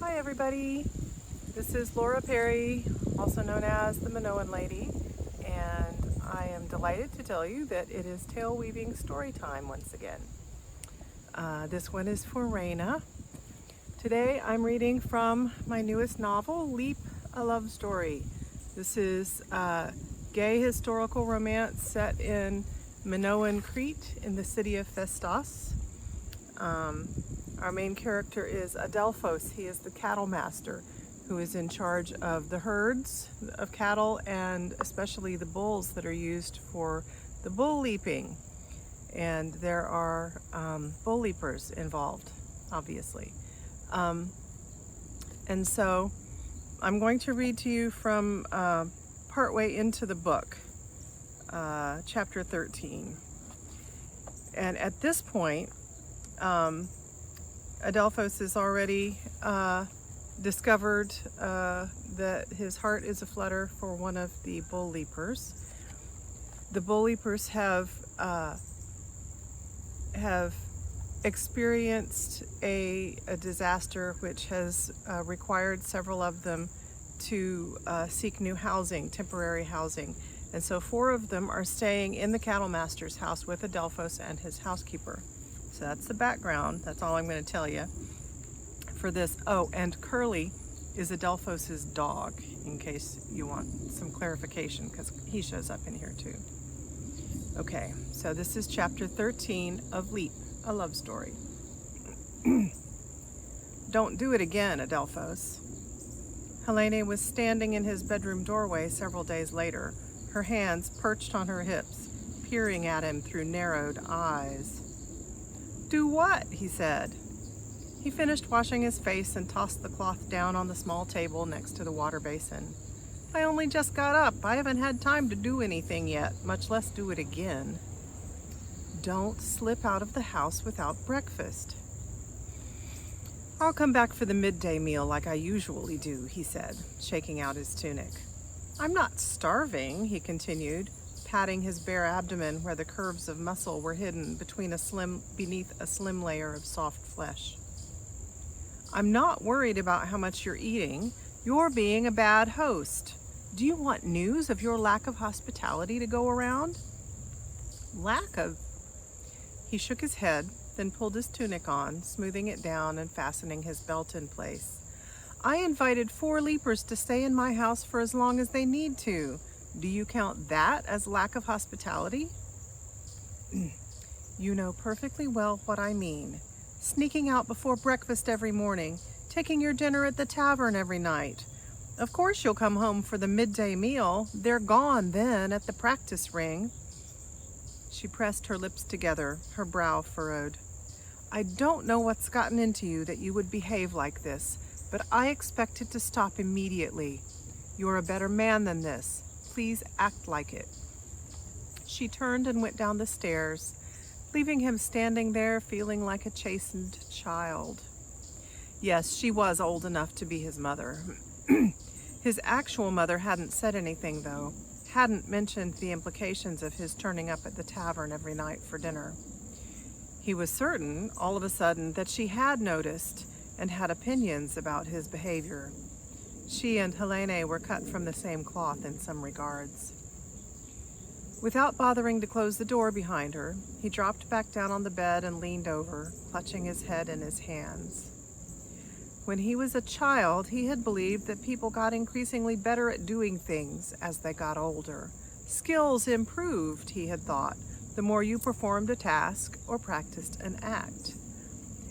Hi everybody, this is Laura Perry, also known as the Minoan Lady, and I am delighted to tell you that it is tail weaving story time once again. This one is for Raina. Today I'm reading from my newest novel, Leap, a Love Story. This is a gay historical romance set in Minoan, Crete, in the city of Phaistos. Our main character is Adelphos. He is the cattle master who is in charge of the herds of cattle and especially the bulls that are used for the bull leaping. And there are bull leapers involved, obviously. And so I'm going to read to you from partway into the book, chapter 13. And at this point, Adelphos has already discovered that his heart is aflutter for one of the bull leapers. The bull leapers have experienced a disaster which has required several of them to seek new housing, temporary housing. And so 4 of them are staying in the cattle master's house with Adelphos and his housekeeper. So that's the background. That's all I'm going to tell you for this. Oh, and Curly is Adelphos's dog, in case you want some clarification, because he shows up in here too. Okay, so this is chapter 13 of Leap, a Love Story. Don't do it again, Adelphos. Helene was standing in his bedroom doorway several days later, her hands perched on her hips, peering at him through narrowed eyes. Do what? He said. He finished washing his face and tossed the cloth down on the small table next to the water basin. I only just got up. I haven't had time to do anything yet, much less do it again. Don't slip out of the house without breakfast. I'll come back for the midday meal like I usually do, he said, shaking out his tunic. I'm not starving, he continued, patting his bare abdomen where the curves of muscle were hidden beneath a slim layer of soft flesh. I'm not worried about how much you're eating. You're being a bad host. Do you want news of your lack of hospitality to go around? Lack of... He shook his head, then pulled his tunic on, smoothing it down and fastening his belt in place. I invited 4 leapers to stay in my house for as long as they need to. Do you count that as lack of hospitality? You know perfectly well what I mean. Sneaking out before breakfast every morning, taking your dinner at the tavern every night. Of course you'll come home for the midday meal. They're gone then at the practice ring. She pressed her lips together, her brow furrowed. I don't know what's gotten into you that you would behave like this, but I expect it to stop immediately. You're a better man than this. Please act like it. She turned and went down the stairs, leaving him standing there feeling like a chastened child. Yes, she was old enough to be his mother. His actual mother hadn't said anything, though, hadn't mentioned the implications of his turning up at the tavern every night for dinner. He was certain, all of a sudden, that she had noticed and had opinions about his behavior. She and Helene were cut from the same cloth in some regards. Without bothering to close the door behind her, he dropped back down on the bed and leaned over, clutching his head in his hands. When he was a child, he had believed that people got increasingly better at doing things as they got older. Skills improved, he had thought, the more you performed a task or practiced an act.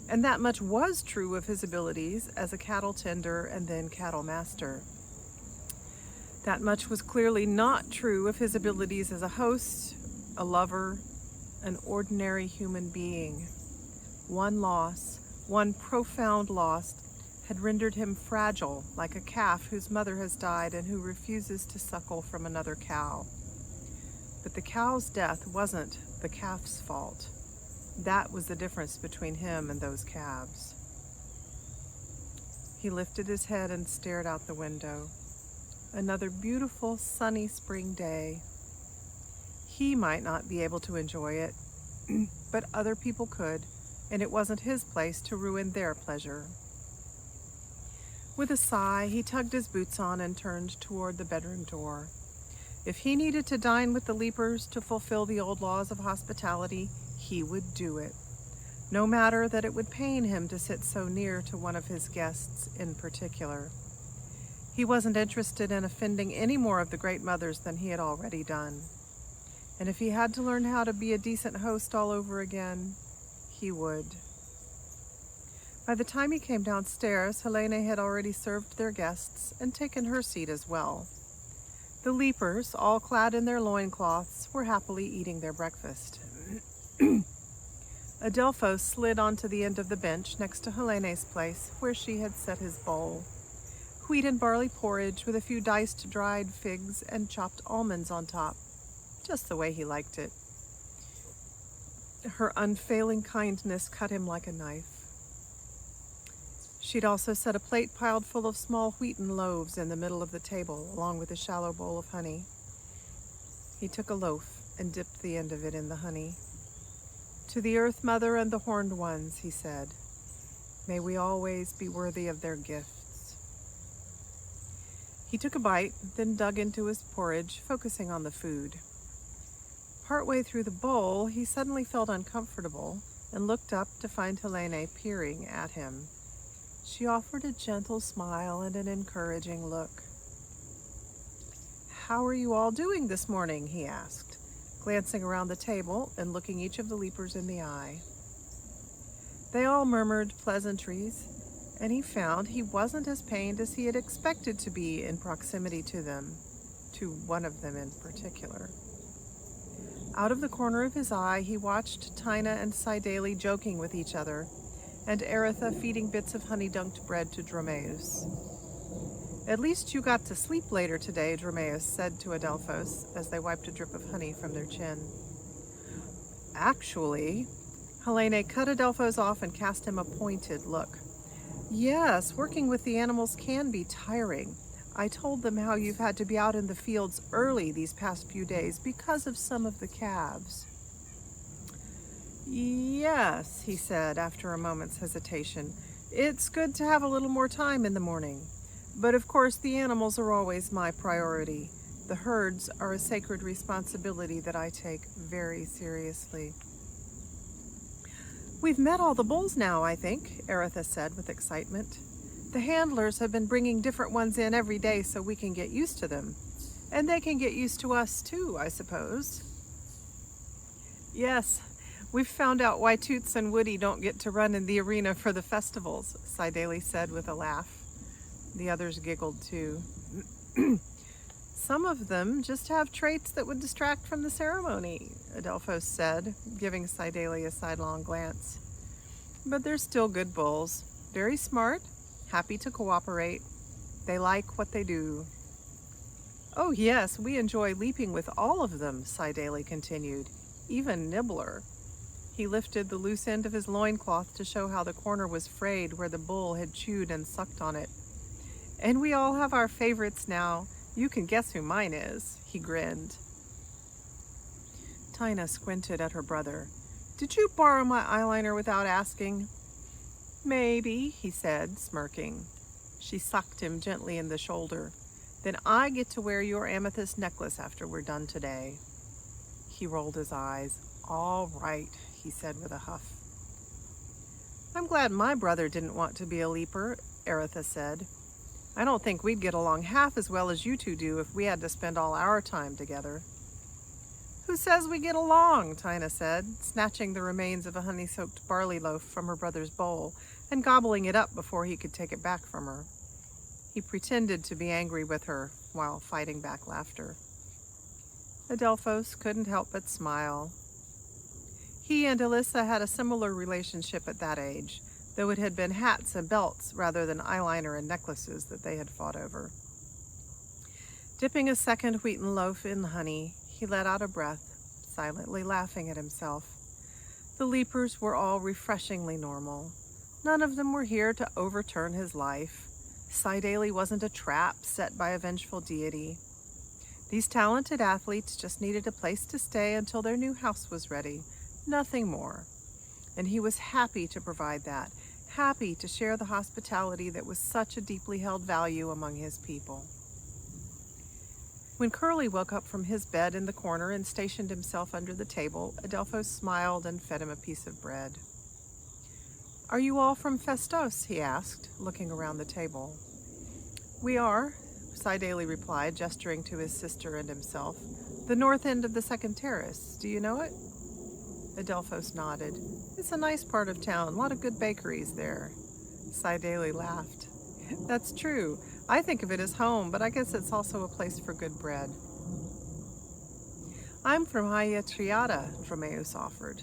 And that much was true of his abilities as a cattle tender and then cattle master. That much was clearly not true of his abilities as a host, a lover, an ordinary human being. One loss, one profound loss, had rendered him fragile, like a calf whose mother has died and who refuses to suckle from another cow. But the cow's death wasn't the calf's fault. That was the difference between him and those calves. He lifted his head and stared out the window. Another beautiful, sunny spring day. He might not be able to enjoy it, but other people could, and it wasn't his place to ruin their pleasure. With a sigh, he tugged his boots on and turned toward the bedroom door. If he needed to dine with the Leapers to fulfill the old laws of hospitality, he would do it, no matter that it would pain him to sit so near to one of his guests in particular. He wasn't interested in offending any more of the great mothers than he had already done. And if he had to learn how to be a decent host all over again, he would. By the time he came downstairs, Helene had already served their guests and taken her seat as well. The Leapers, all clad in their loincloths, were happily eating their breakfast. Adelphos slid onto the end of the bench next to Helene's place, where she had set his bowl. Wheat and barley porridge with a few diced dried figs and chopped almonds on top, just the way he liked it. Her unfailing kindness cut him like a knife. She'd also set a plate piled full of small wheaten loaves in the middle of the table, along with a shallow bowl of honey. He took a loaf and dipped the end of it in the honey. "To the Earth Mother and the Horned Ones," he said, "may we always be worthy of their gifts." He took a bite, then dug into his porridge, focusing on the food. Partway through the bowl, he suddenly felt uncomfortable and looked up to find Helene peering at him. She offered a gentle smile and an encouraging look. "How are you all doing this morning?" he asked, glancing around the table and looking each of the Leapers in the eye. They all murmured pleasantries, and he found he wasn't as pained as he had expected to be in proximity to them, to one of them in particular. Out of the corner of his eye, he watched Tina and Sydaili joking with each other, and Eritha feeding bits of honey-dunked bread to Dromaeus. "At least you got to sleep later today," Dromaeus said to Adelphos as they wiped a drip of honey from their chin. "Actually," Helene cut Adelphos off and cast him a pointed look. "Yes, working with the animals can be tiring. I told them how you've had to be out in the fields early these past few days because of some of the calves." "Yes," he said after a moment's hesitation. "It's good to have a little more time in the morning. But of course the animals are always my priority. The herds are a sacred responsibility that I take very seriously." "We've met all the bulls now, I think," Eritha said with excitement. "The handlers have been bringing different ones in every day so we can get used to them. And they can get used to us too, I suppose." "Yes, we've found out why Toots and Woody don't get to run in the arena for the festivals," Sydaili said with a laugh. The others giggled too. "Some of them just have traits that would distract from the ceremony," Adelphos said, giving Sydaili a sidelong glance. "But they're still good bulls. Very smart, happy to cooperate. They like what they do." "Oh yes, we enjoy leaping with all of them," Sydaili continued. "Even Nibbler." He lifted the loose end of his loincloth to show how the corner was frayed where the bull had chewed and sucked on it. "And we all have our favorites now. You can guess who mine is," he grinned. Tina squinted at her brother. "Did you borrow my eyeliner without asking?" "Maybe," he said, smirking. She sucked him gently in the shoulder. "Then I get to wear your amethyst necklace after we're done today." He rolled his eyes. "All right," he said with a huff. "I'm glad my brother didn't want to be a leaper," Eritha said. "I don't think we'd get along half as well as you two do if we had to spend all our time together." "Who says we get along?" Tina said, snatching the remains of a honey-soaked barley loaf from her brother's bowl and gobbling it up before he could take it back from her. He pretended to be angry with her while fighting back laughter. Adelphos couldn't help but smile. He and Alyssa had a similar relationship at that age, though it had been hats and belts rather than eyeliner and necklaces that they had fought over. Dipping a second wheaten loaf in honey, he let out a breath, silently laughing at himself. The Leapers were all refreshingly normal. None of them were here to overturn his life. Sydaili wasn't a trap set by a vengeful deity. These talented athletes just needed a place to stay until their new house was ready, nothing more. And he was happy to provide that, happy to share the hospitality that was such a deeply held value among his people. When Curly woke up from his bed in the corner and stationed himself under the table, Adelphos smiled and fed him a piece of bread. "Are you all from Festos?" he asked, looking around the table. "We are," Sydaili replied, gesturing to his sister and himself. "The north end of the second terrace. Do you know it?" Adelphos nodded. "It's a nice part of town. A lot of good bakeries there." Sydaili laughed. "That's true. I think of it as home, but I guess it's also a place for good bread." "I'm from Hagia Triada," Dromeus offered.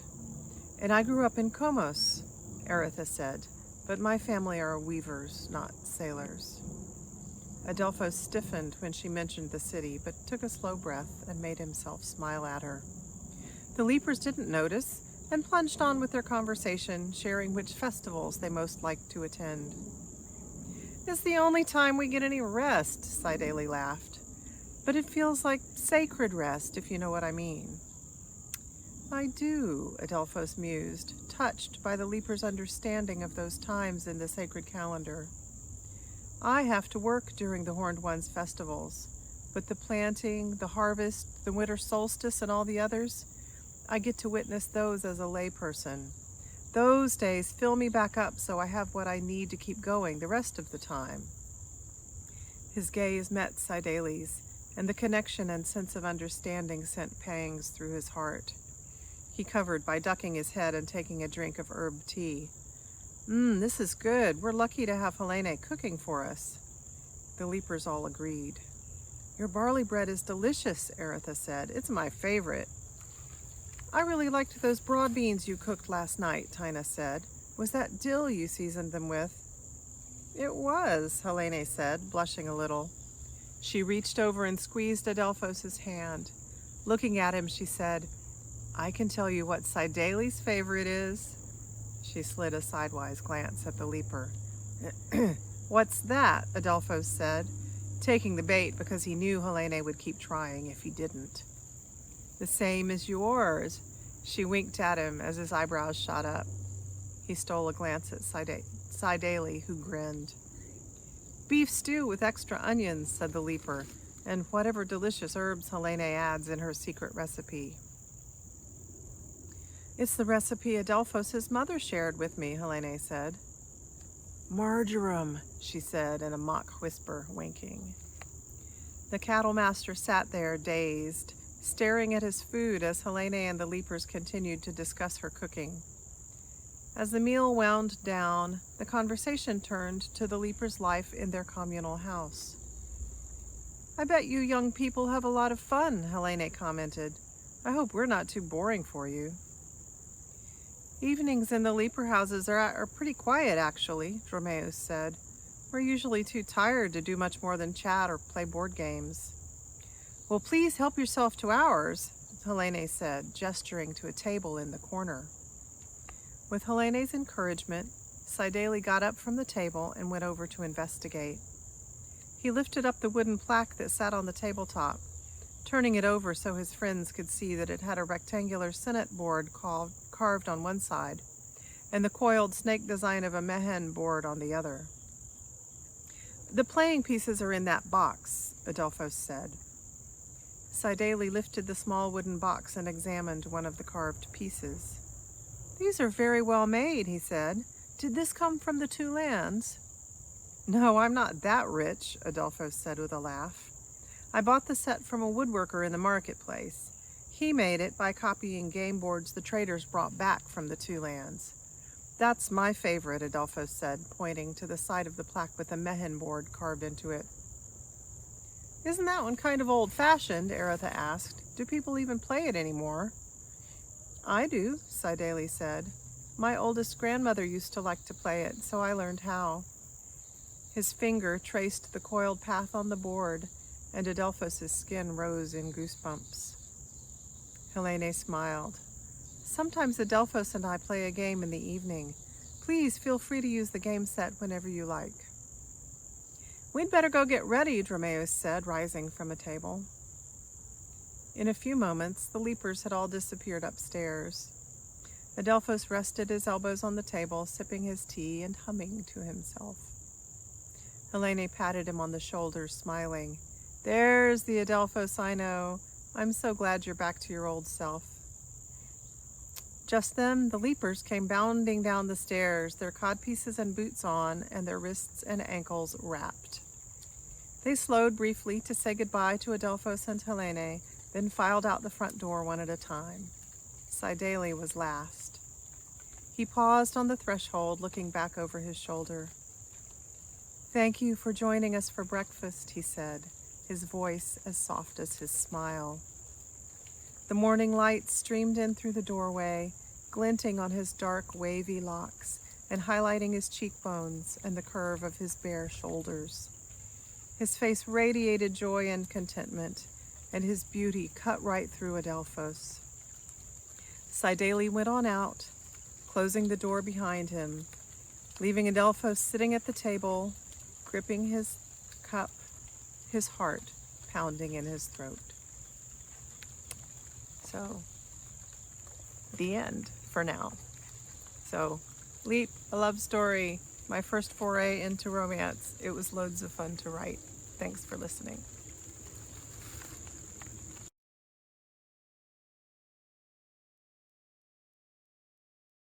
"And I grew up in Komos," Aretha said, "but my family are weavers, not sailors." Adelphos stiffened when she mentioned the city, but took a slow breath and made himself smile at her. The Leapers didn't notice and plunged on with their conversation, sharing which festivals they most liked to attend. "It's the only time we get any rest," Sydaili laughed. "But it feels like sacred rest, if you know what I mean." "I do," Adelphos mused, touched by the Leapers' understanding of those times in the sacred calendar. "I have to work during the Horned One's festivals, but the planting, the harvest, the winter solstice, and all the others, I get to witness those as a layperson. Those days fill me back up so I have what I need to keep going the rest of the time." His gaze met Sydaili's, and the connection and sense of understanding sent pangs through his heart. He covered by ducking his head and taking a drink of herb tea. This is good. We're lucky to have Helene cooking for us." The Leapers all agreed. "Your barley bread is delicious," Aretha said. "It's my favorite." "I really liked those broad beans you cooked last night," Tina said. "Was that dill you seasoned them with?" "It was," Helene said, blushing a little. She reached over and squeezed Adelphos' hand. Looking at him, she said, "I can tell you what Sydaili's favorite is." She slid a sidewise glance at the Leaper. "What's that?" Adelphos said, taking the bait because he knew Helene would keep trying if he didn't. "The same as yours." She winked at him as his eyebrows shot up. He stole a glance at Sydaili, who grinned. "Beef stew with extra onions," said the Leaper, "and whatever delicious herbs Helene adds in her secret recipe." "It's the recipe Adelphos' mother shared with me," Helene said. "Marjoram," she said in a mock whisper, winking. The cattle master sat there, dazed, staring at his food as Helene and the Leapers continued to discuss her cooking. As the meal wound down, the conversation turned to the Leapers' life in their communal house. "I bet you young people have a lot of fun," Helene commented. "I hope we're not too boring for you." "Evenings in the Leaper houses are pretty quiet, actually," Dromeus said. "We're usually too tired to do much more than chat or play board games." "Well, please help yourself to ours," Helene said, gesturing to a table in the corner. With Helene's encouragement, Sydaili got up from the table and went over to investigate. He lifted up the wooden plaque that sat on the tabletop, turning it over so his friends could see that it had a rectangular Senate board carved on one side, and the coiled snake design of a mehen board on the other. "The playing pieces are in that box," Adelphos said. Sydaili lifted the small wooden box and examined one of the carved pieces. "These are very well made," he said. "Did this come from the two lands?" "No, I'm not that rich," Adelphos said with a laugh. "I bought the set from a woodworker in the marketplace. He made it by copying game boards the traders brought back from the two lands. That's my favorite," Adelphos said, pointing to the side of the plaque with a mehen board carved into it. "Isn't that one kind of old-fashioned?" Aretha asked. "Do people even play it anymore?" "I do," Sydaili said. "My oldest grandmother used to like to play it, so I learned how." His finger traced the coiled path on the board, and Adelphos' skin rose in goosebumps. Helene smiled. "Sometimes Adelphos and I play a game in the evening. Please feel free to use the game set whenever you like." "We'd better go get ready," Dromeus said, rising from a table. In a few moments, the Leapers had all disappeared upstairs. Adelphos rested his elbows on the table, sipping his tea and humming to himself. Helene patted him on the shoulder, smiling. There's the Adelphos I know. I'm so glad you're back to your old self. Just then, the leapers came bounding down the stairs, their codpieces and boots on, and their wrists and ankles wrapped. They slowed briefly to say goodbye to Adelphos and Helene, then filed out the front door one at a time. Sydaili was last. He paused on the threshold, looking back over his shoulder. Thank you for joining us for breakfast, he said, his voice as soft as his smile. The morning light streamed in through the doorway, glinting on his dark, wavy locks and highlighting his cheekbones and the curve of his bare shoulders. His face radiated joy and contentment, and his beauty cut right through Adelphos. Sydaili went on out, closing the door behind him, leaving Adelphos sitting at the table, gripping his cup, his heart pounding in his throat. So, the end for now. So, Leap, a love story, my first foray into romance. It was loads of fun to write. Thanks for listening.